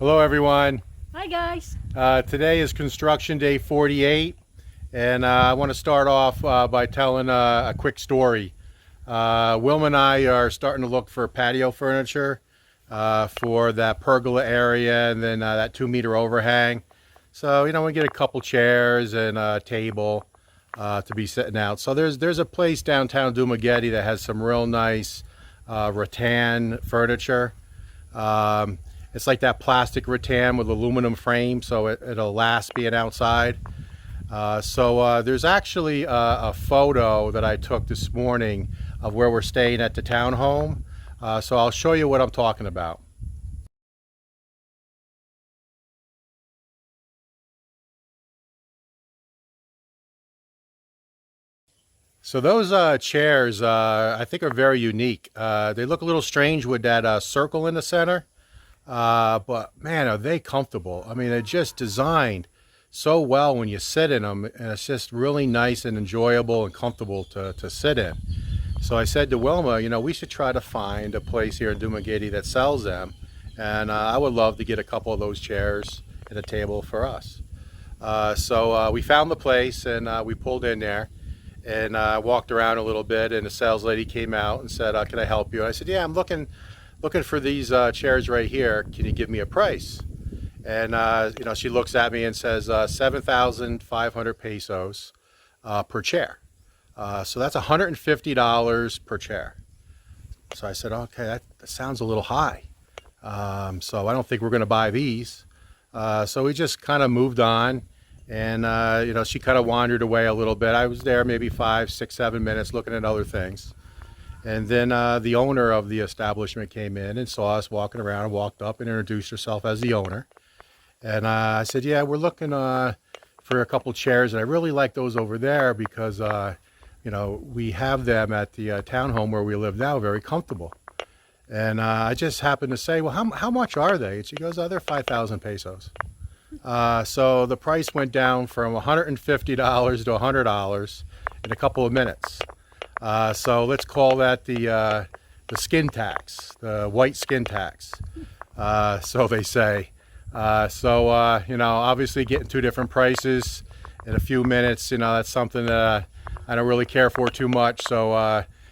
Hello everyone. Hi guys. Today is construction day 48 and I want to start off by telling a quick story. Wilma and I are starting to look for patio furniture for that pergola area and then that 2-meter overhang. So we get a couple chairs and a table to be sitting out. So there's a place downtown Dumaguete that has some real nice rattan furniture. It's like that plastic rattan with aluminum frame, so it'll last being outside. There's actually a photo that I took this morning of where we're staying at the townhome. So I'll show you what I'm talking about. So those chairs I think are very unique. They look a little strange with that circle in the center. But man, are they comfortable. I mean, they're just designed so well when you sit in them, and it's just really nice and enjoyable and comfortable to sit in. So I said to Wilma, we should try to find a place here in Dumaguete that sells them, and I would love to get a couple of those chairs and a table for us. We found the place and we pulled in there and walked around a little bit, and the sales lady came out and said, can I help you? And I said, yeah, I'm looking for these chairs right here. Can you give me a price? And she looks at me and says 7,500 pesos per chair. So that's $150 per chair. So I said, okay, that sounds a little high. So I don't think we're going to buy these. So we just kind of moved on, and she kind of wandered away a little bit. I was there maybe 5, 6, 7 minutes looking at other things. And then the owner of the establishment came in and saw us walking around and walked up and introduced herself as the owner. And I said, yeah, we're looking for a couple chairs, and I really like those over there because, we have them at the townhome where we live now, very comfortable. And I just happened to say, well, how much are they? And she goes, they're 5,000 pesos. So the price went down from $150 to $100 in a couple of minutes. So let's call that the skin tax, the white skin tax, so they say. Obviously getting two different prices in a few minutes, that's something that I don't really care for too much. So,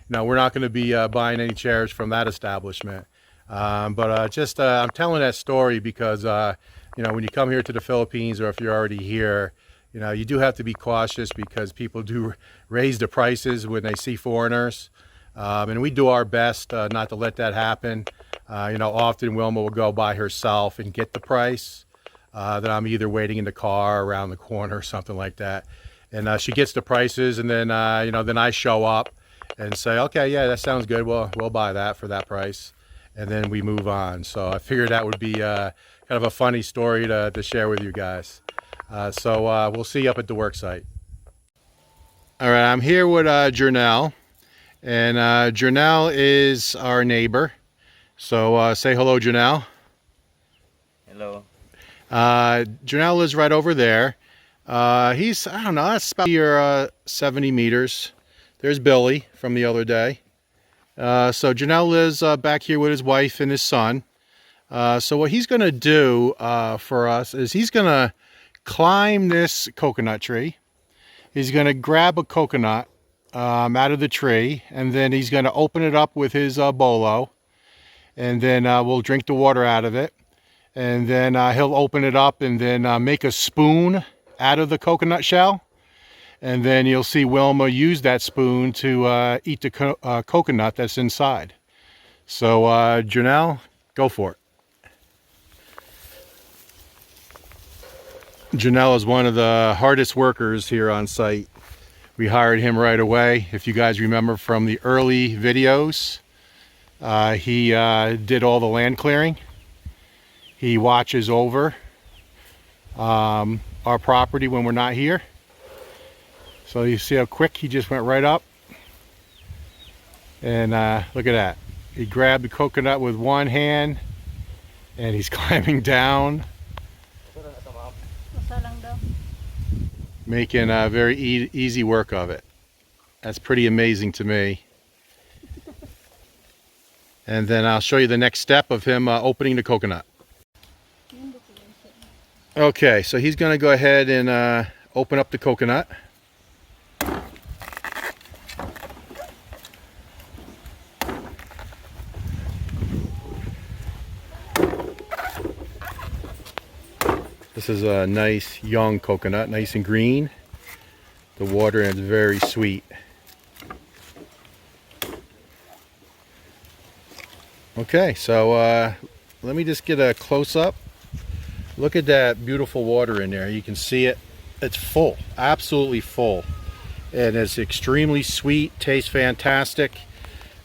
we're not going to be buying any chairs from that establishment. I'm telling that story because, when you come here to the Philippines, or if you're already here, you do have to be cautious because people do raise the prices when they see foreigners. And we do our best not to let that happen. Often Wilma will go by herself and get the price. Then I'm either waiting in the car around the corner or something like that. And she gets the prices, and then, then I show up and say, okay, yeah, that sounds good. We'll buy that for that price. And then we move on. So I figured that would be kind of a funny story to share with you guys. We'll see you up at the work site. All right, I'm here with Jernell, and Jernell is our neighbor. So say hello, Jernell. Hello. Jernell lives right over there. He's, I don't know, that's about here 70 meters. There's Billy from the other day. So Jernell lives back here with his wife and his son. So what he's going to do for us is he's going to climb this coconut tree. He's going to grab a coconut out of the tree, and then he's going to open it up with his bolo, and then we'll drink the water out of it, and then he'll open it up and then make a spoon out of the coconut shell, and then you'll see Wilma use that spoon to eat the coconut that's inside. So Jernell, go for it. Jernell is one of the hardest workers here on site. We hired him right away. If you guys remember from the early videos, he did all the land clearing. He watches over our property when we're not here. So you see how quick he just went right up. And look at that. He grabbed the coconut with one hand and he's climbing down, making very easy work of it. That's pretty amazing to me. And then I'll show you the next step of him opening the coconut. Okay, so he's going to go ahead and open up the coconut. This is a nice young coconut, nice and green. The water is very sweet. Okay, so let me just get a close-up. Look at that beautiful water in there. You can see it. It's full, absolutely full. And it's extremely sweet, tastes fantastic.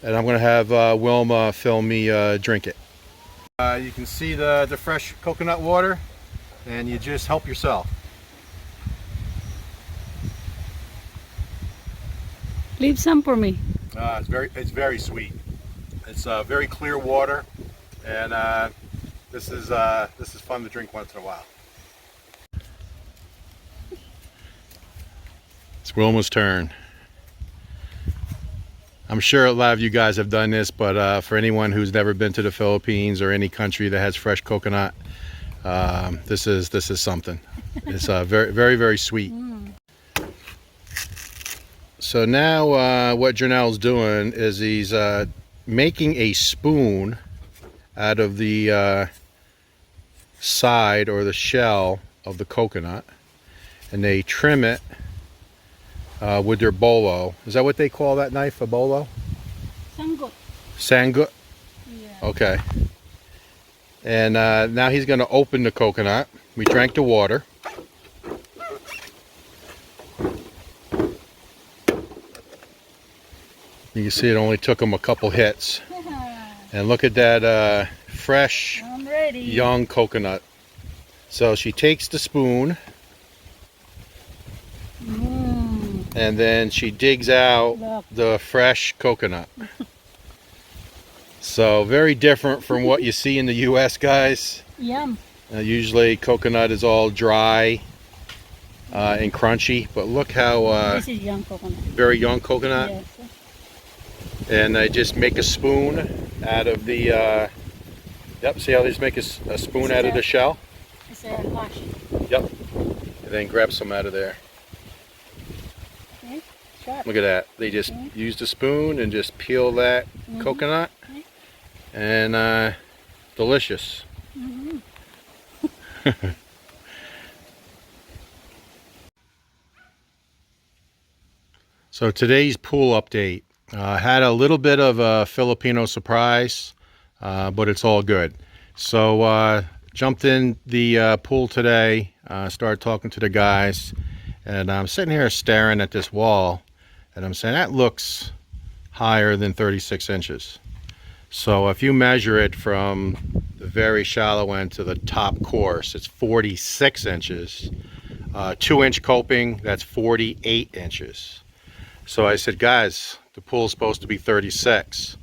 And I'm going to have Wilma film me drink it. You can see the fresh coconut water, and you just help yourself. Leave some for me. It's very sweet. It's very clear water, and this is fun to drink once in a while. It's Wilma's turn. I'm sure a lot of you guys have done this, but for anyone who's never been to the Philippines or any country that has fresh coconut, this is something. It's very, very, very sweet. So now what Janelle's doing is he's making a spoon out of the side or the shell of the coconut, and they trim it with their bolo. Is that what they call that knife, a bolo? Sanggot. Sangut? Yeah. Okay. And now he's going to open the coconut. We drank the water. You can see it only took him a couple hits. And look at that fresh, I'm ready. young coconut. So she takes the spoon and then she digs out Look. the fresh coconut. So very different from what you see in the US, guys. Yum. Usually coconut is all dry and crunchy, but look how This is young coconut. very young coconut. Yes. And I just make a spoon out of the yep, see how they just make a spoon out of the shell? It's a hash. Yep. And then grab some out of there. Okay. Sharp. Look at that. They just use the spoon and just peel that coconut. And delicious. So today's pool update. Had a little bit of a Filipino surprise, but it's all good. So jumped in the pool today, started talking to the guys, and I'm sitting here staring at this wall, and I'm saying that looks higher than 36 inches. So if you measure it from the very shallow end to the top course, it's 46 inches. 2-inch coping, that's 48 inches. So I said, guys, the pool's supposed to be 36.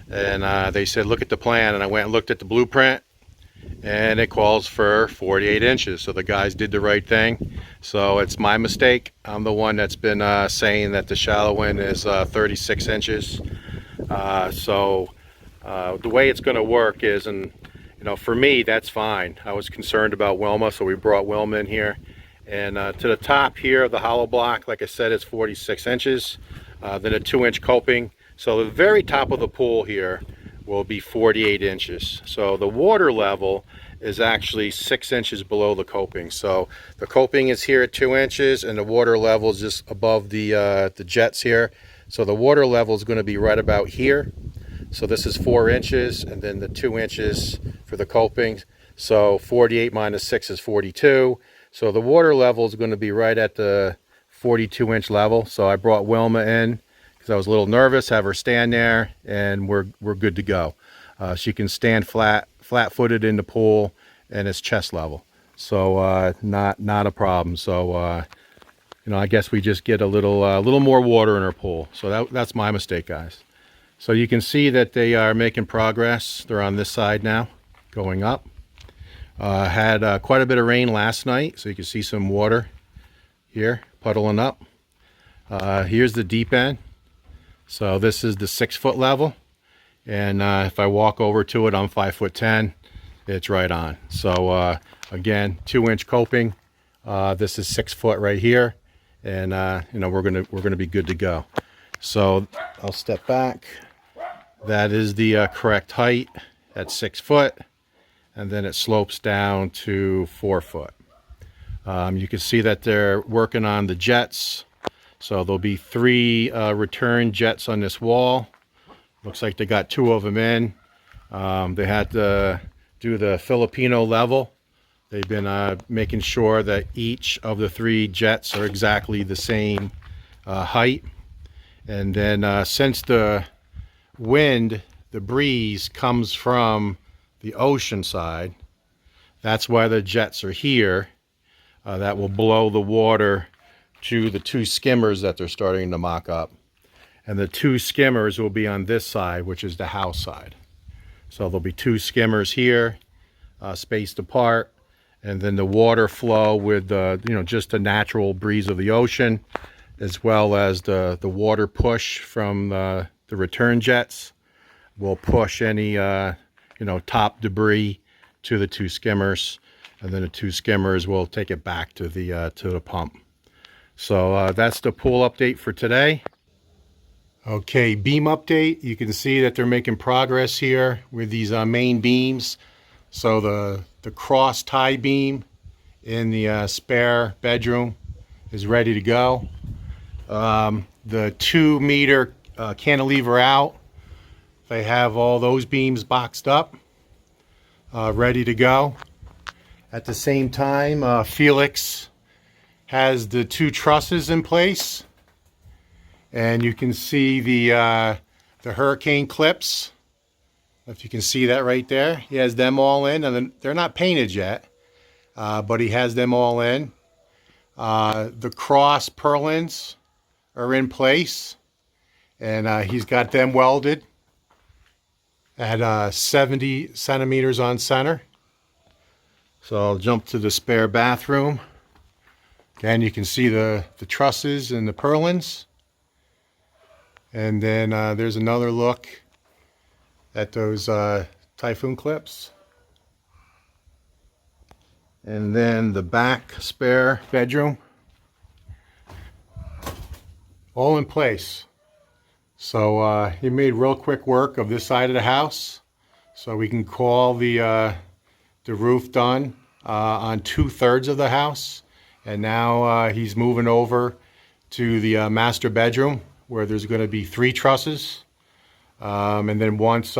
And they said, look at the plan. And I went and looked at the blueprint, and it calls for 48 inches. So the guys did the right thing. So it's my mistake. I'm the one that's been saying that the shallow end is 36 inches. The way it's going to work is, and you know, for me, that's fine. I was concerned about Wilma, so we brought Wilma in here. And to the top here of the hollow block, like I said, it's 46 inches. Then a 2-inch coping. So the very top of the pool here will be 48 inches. So the water level is actually 6 inches below the coping. So the coping is here at 2 inches, and the water level is just above the jets here. So the water level is going to be right about here. So this is 4 inches, and then the 2 inches for the coping. So 48 minus 6 is 42. So the water level is going to be right at the 42-inch level. So I brought Wilma in because I was a little nervous, have her stand there, and we're good to go. She can stand flat-footed in the pool, and it's chest level. So not a problem. So you know, I guess we just get a little more water in her pool. So that's my mistake, guys. So you can see that they are making progress. They're on this side now, going up. Had quite a bit of rain last night, so you can see some water here puddling up. Here's the deep end. So this is the 6-foot level, and if I walk over to it, I'm 5'10". It's right on. So Again, 2-inch coping. This is 6 foot right here, and you know, we're gonna be good to go. So I'll step back. That is the correct height at 6 foot, and then it slopes down to 4 foot. You can see that they're working on the jets. So there'll be 3 return jets on this wall. Looks like they got 2 of them in. They had to do the Filipino level. They've been making sure that each of the 3 jets are exactly the same height. And then since the wind, the breeze comes from the ocean side, that's why the jets are here. That will blow the water to the 2 skimmers that they're starting to mock up. And the 2 skimmers will be on this side, which is the house side. So there'll be 2 skimmers here, spaced apart, and then the water flow with you know, just the natural breeze of the ocean, as well as the water push from the return jets will push any you know, top debris to the 2 skimmers, and then the 2 skimmers will take it back to the pump. So that's the pool update for today. Okay, beam update. You can see that they're making progress here with these main beams. So the cross tie beam in the spare bedroom is ready to go. The 2 meter cantilever out, they have all those beams boxed up, ready to go. At the same time, Felix has the 2 trusses in place, and you can see the hurricane clips. If you can see that right there, he has them all in, and they're not painted yet, but he has them all in. The cross purlins are in place, and he's got them welded at 70 centimeters on center. So I'll jump to the spare bathroom. Again, you can see the trusses and the purlins. And then there's another look at those typhoon clips. And then the back spare bedroom. All in place. So he made real quick work of this side of the house. So we can call the roof done on 2/3 of the house. And now he's moving over to the master bedroom, where there's going to be 3 trusses. And then once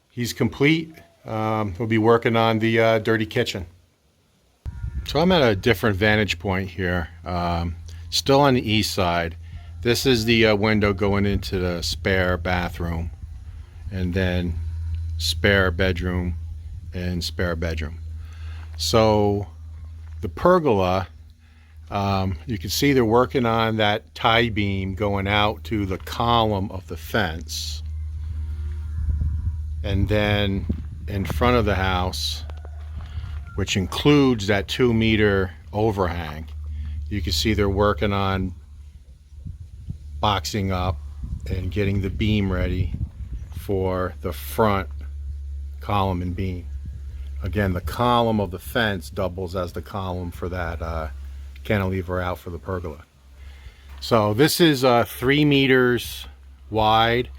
he's complete, he'll be working on the dirty kitchen. So I'm at a different vantage point here. Still on the east side. This is the window going into the spare bathroom, and then spare bedroom and spare bedroom. So the pergola, you can see they're working on that tie beam going out to the column of the fence. And then in front of the house, which includes that 2 meter overhang, you can see they're working on boxing up and getting the beam ready for the front column and beam. Again, the column of the fence doubles as the column for that cantilever out for the pergola. So this is 3 meters wide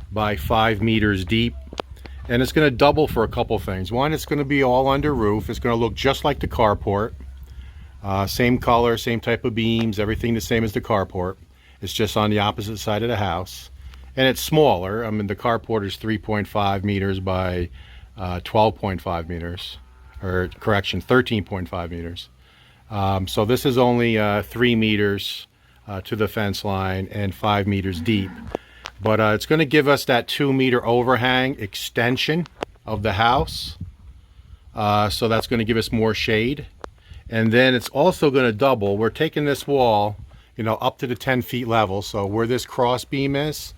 by 5 meters deep, and it's going to double for a couple things. One, it's going to be all under roof. It's going to look just like the carport. Same color, same type of beams, everything the same as the carport. It's just on the opposite side of the house, and it's smaller. I mean, the carport is 3.5 meters by 12.5 meters, or correction, 13.5 meters. So this is only 3 meters to the fence line and 5 meters deep. But it's going to give us that 2 meter overhang extension of the house. So that's going to give us more shade. And then it's also going to double. We're taking this wall, you know, up to the 10 feet level. So where this cross beam is,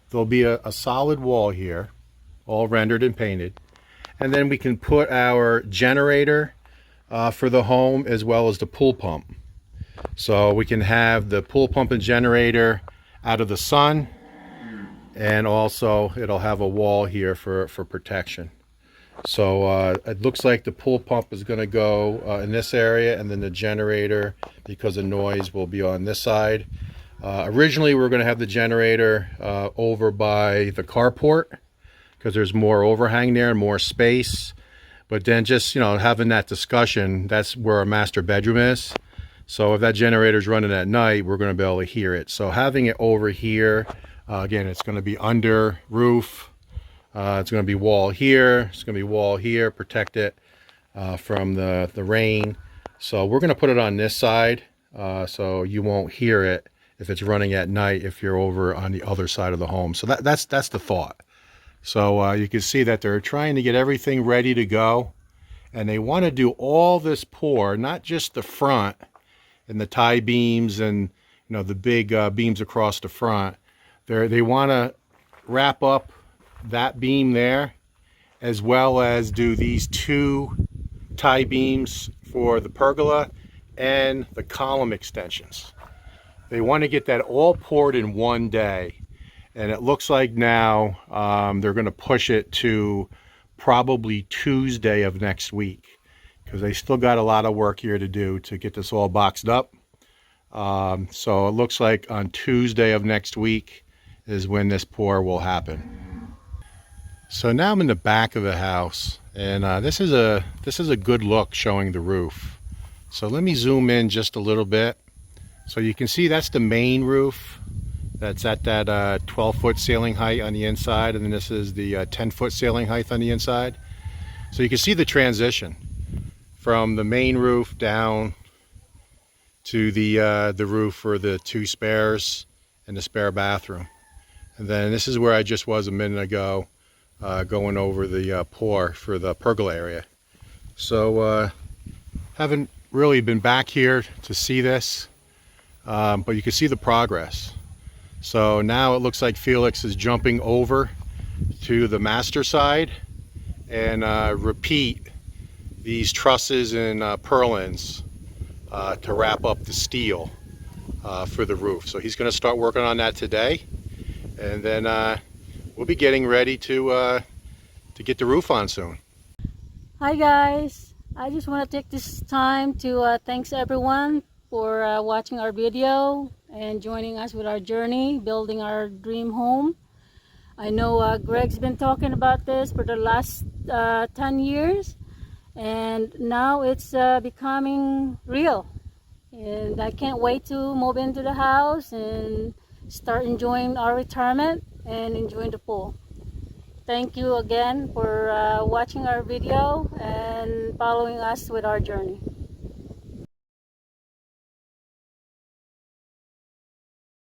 there'll be a solid wall here, all rendered and painted. And then we can put our generator for the home, as well as the pool pump. So we can have the pool pump and generator out of the sun, and also it'll have a wall here for protection. So it looks like the pool pump is going to go in this area, and then the generator, because of noise, will be on this side. Originally, we were going to have the generator over by the carport because there's more overhang there and more space. But then just, having that discussion, that's where our master bedroom is. So if that generator's running at night, we're going to be able to hear it. So having it over here, again, it's going to be under roof. It's going to be wall here. It's going to be wall here, protect it from the rain. So we're going to put it on this side so you won't hear it if it's running at night if you're over on the other side of the home. So that's the thought. So you can see that they're trying to get everything ready to go. And they want to do all this pour, not just the front and the tie beams and the big beams across the front. They want to wrap up that beam there, as well as do these 2 tie beams for the pergola and the column extensions. They want to get that all poured in one day. And it looks like now they're going to push it to probably Tuesday of next week, because they still got a lot of work here to do to get this all boxed up. So it looks like on Tuesday of next week is when this pour will happen. So now I'm in the back of the house, and this is a good look showing the roof. So let me zoom in just a little bit. So you can see that's the main roof. That's at that 12-foot ceiling height on the inside, and then this is the 10-foot ceiling height on the inside. So you can see the transition from the main roof down to the roof for the 2 spares and the spare bathroom. And then this is where I just was a minute ago, going over the pour for the pergola area. So haven't really been back here to see this, but you can see the progress. So now it looks like Felix is jumping over to the master side and repeat these trusses and purlins to wrap up the steel for the roof. So he's going to start working on that today, and then we'll be getting ready to get the roof on soon. Hi guys, I just want to take this time to thanks everyone for watching our video and joining us with our journey building our dream home. I know Greg's been talking about this for the last 10 years, and now it's becoming real, and I can't wait to move into the house and start enjoying our retirement and enjoying the pool. Thank you again for watching our video and following us with our journey.